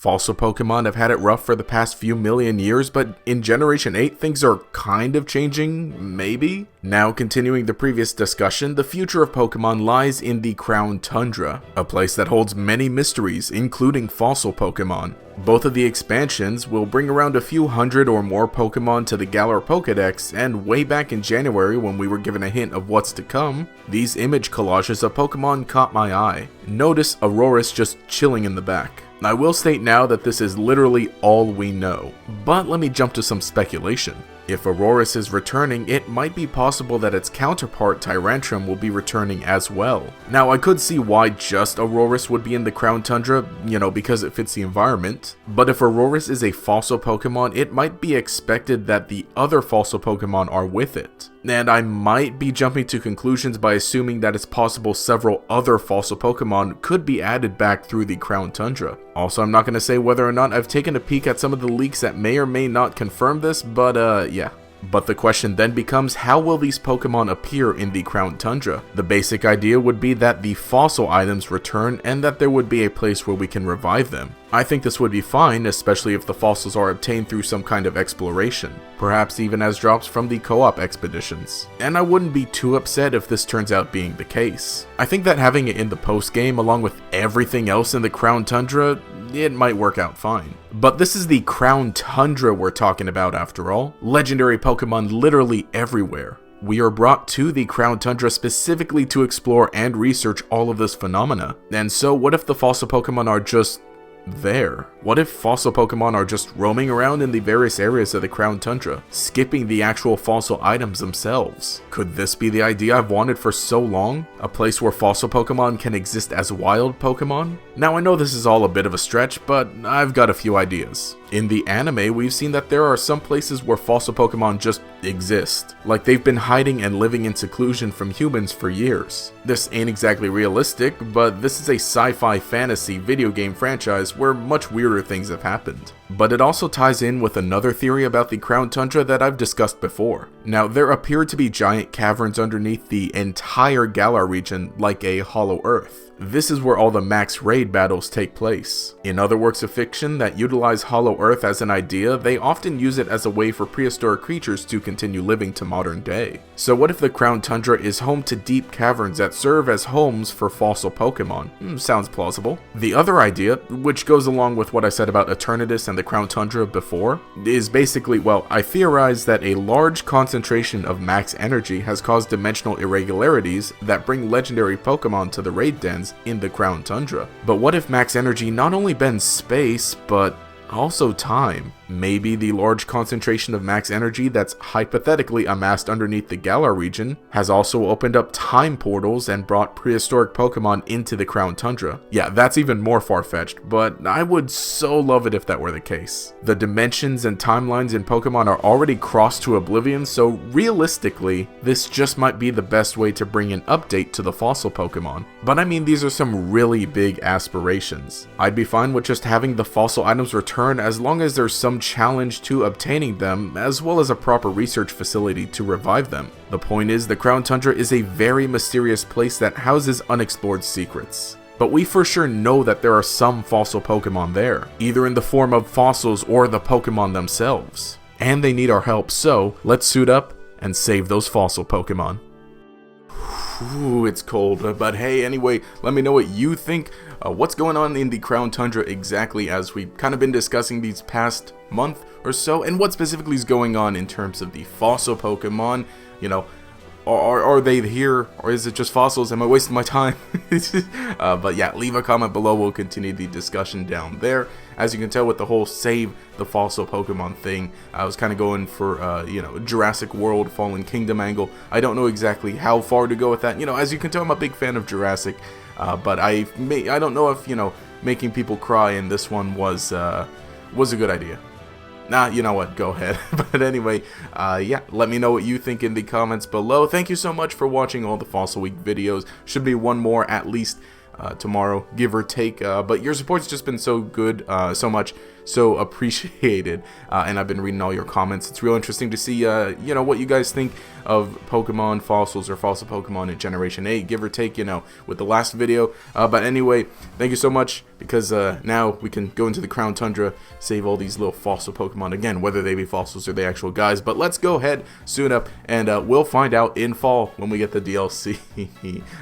Fossil Pokemon have had it rough for the past few million years, but in Generation 8 things are kind of changing, maybe? Now continuing the previous discussion, the future of Pokemon lies in the Crown Tundra, a place that holds many mysteries, including fossil Pokemon. Both of the expansions will bring around a few hundred or more Pokemon to the Galar Pokédex, and way back in January when we were given a hint of what's to come, these image collages of Pokemon caught my eye. Notice Aurorus just chilling in the back. I will state now that this is literally all we know, but let me jump to some speculation. If Aurorus is returning, it might be possible that its counterpart Tyrantrum will be returning as well. Now I could see why just Aurorus would be in the Crown Tundra, because it fits the environment, but if Aurorus is a fossil Pokemon, it might be expected that the other fossil Pokemon are with it. And I might be jumping to conclusions by assuming that it's possible several other fossil Pokemon could be added back through the Crown Tundra. Also, I'm not going to say whether or not I've taken a peek at some of the leaks that may or may not confirm this, but yeah. But the question then becomes, how will these Pokemon appear in the Crown Tundra? The basic idea would be that the fossil items return and that there would be a place where we can revive them. I think this would be fine, especially if the fossils are obtained through some kind of exploration, perhaps even as drops from the co-op expeditions. And I wouldn't be too upset if this turns out being the case. I think that having it in the post-game along with everything else in the Crown Tundra, it might work out fine. But this is the Crown Tundra we're talking about after all. Legendary Pokemon literally everywhere. We are brought to the Crown Tundra specifically to explore and research all of this phenomena. And so what if the fossil Pokemon are just there? What if fossil Pokemon are just roaming around in the various areas of the Crown Tundra, skipping the actual fossil items themselves? Could this be the idea I've wanted for so long? A place where fossil Pokemon can exist as wild Pokemon? Now I know this is all a bit of a stretch, but I've got a few ideas. In the anime, we've seen that there are some places where fossil Pokemon just exist, like they've been hiding and living in seclusion from humans for years. This ain't exactly realistic, but this is a sci-fi fantasy video game franchise where much weirder things have happened. But it also ties in with another theory about the Crown Tundra that I've discussed before. Now, there appear to be giant caverns underneath the entire Galar region, like a hollow earth. This is where all the max raid battles take place. In other works of fiction that utilize Hollow Earth as an idea, they often use it as a way for prehistoric creatures to continue living to modern day. So what if the Crown Tundra is home to deep caverns that serve as homes for fossil Pokemon? Sounds plausible. The other idea, which goes along with what I said about Eternatus and the Crown Tundra before, is basically, well, I theorize that a large concentration of max energy has caused dimensional irregularities that bring legendary Pokemon to the raid dens in the Crown Tundra. But what if max energy not only bends space, but also time? Maybe the large concentration of max energy that's hypothetically amassed underneath the Galar region has also opened up time portals and brought prehistoric Pokemon into the Crown Tundra. Yeah, that's even more far-fetched, but I would so love it if that were the case. The dimensions and timelines in Pokemon are already crossed to oblivion, so realistically, this just might be the best way to bring an update to the fossil Pokemon. But I mean, these are some really big aspirations. I'd be fine with just having the fossil items return as long as there's some challenge to obtaining them, as well as a proper research facility to revive them. The point is, the Crown Tundra is a very mysterious place that houses unexplored secrets. But we for sure know that there are some fossil Pokemon there, either in the form of fossils or the Pokemon themselves. And they need our help, so let's suit up and save those fossil Pokemon. Ooh, it's cold, but hey, anyway, let me know what you think. What's going on in the Crown Tundra exactly, as we've kind of been discussing these past month or so, and what specifically is going on in terms of the fossil Pokemon. Are they here, or is it just fossils? Am I wasting my time? But yeah, leave a comment below. We'll continue the discussion down there. As you can tell with the whole save the fossil Pokemon thing, I was kind of going for, Jurassic World, Fallen Kingdom angle. I don't know exactly how far to go with that. As you can tell, I'm a big fan of Jurassic, but I don't know if, making people cry in this one was a good idea. Nah, you know what, go ahead. But anyway, yeah, let me know what you think in the comments below. Thank you so much for watching all the Fossil Week videos. Should be one more at least tomorrow, give or take. But your support's just been so good, so much so appreciated, and I've been reading all your comments. It's real interesting to see, you know, what you guys think of Pokemon fossils or fossil Pokemon in Generation 8, give or take, you know, with the last video. But anyway, thank you so much, because now we can go into the Crown Tundra, save all these little fossil Pokemon again, whether they be fossils or the actual guys. But let's go ahead, soon up, and we'll find out in fall when we get the DLC.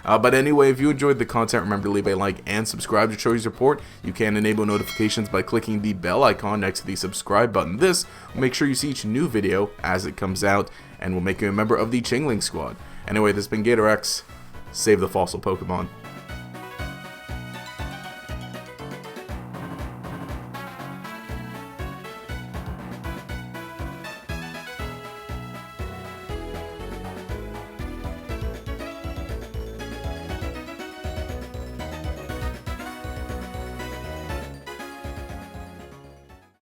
But anyway, if you enjoyed the content, remember to leave a like and subscribe to show your support. You can enable notifications by clicking the bell icon next to the subscribe button. This will make sure you see each new video as it comes out, and will make you a member of the Chingling Squad. Anyway, this has been GatorEX. Save the fossil Pokemon.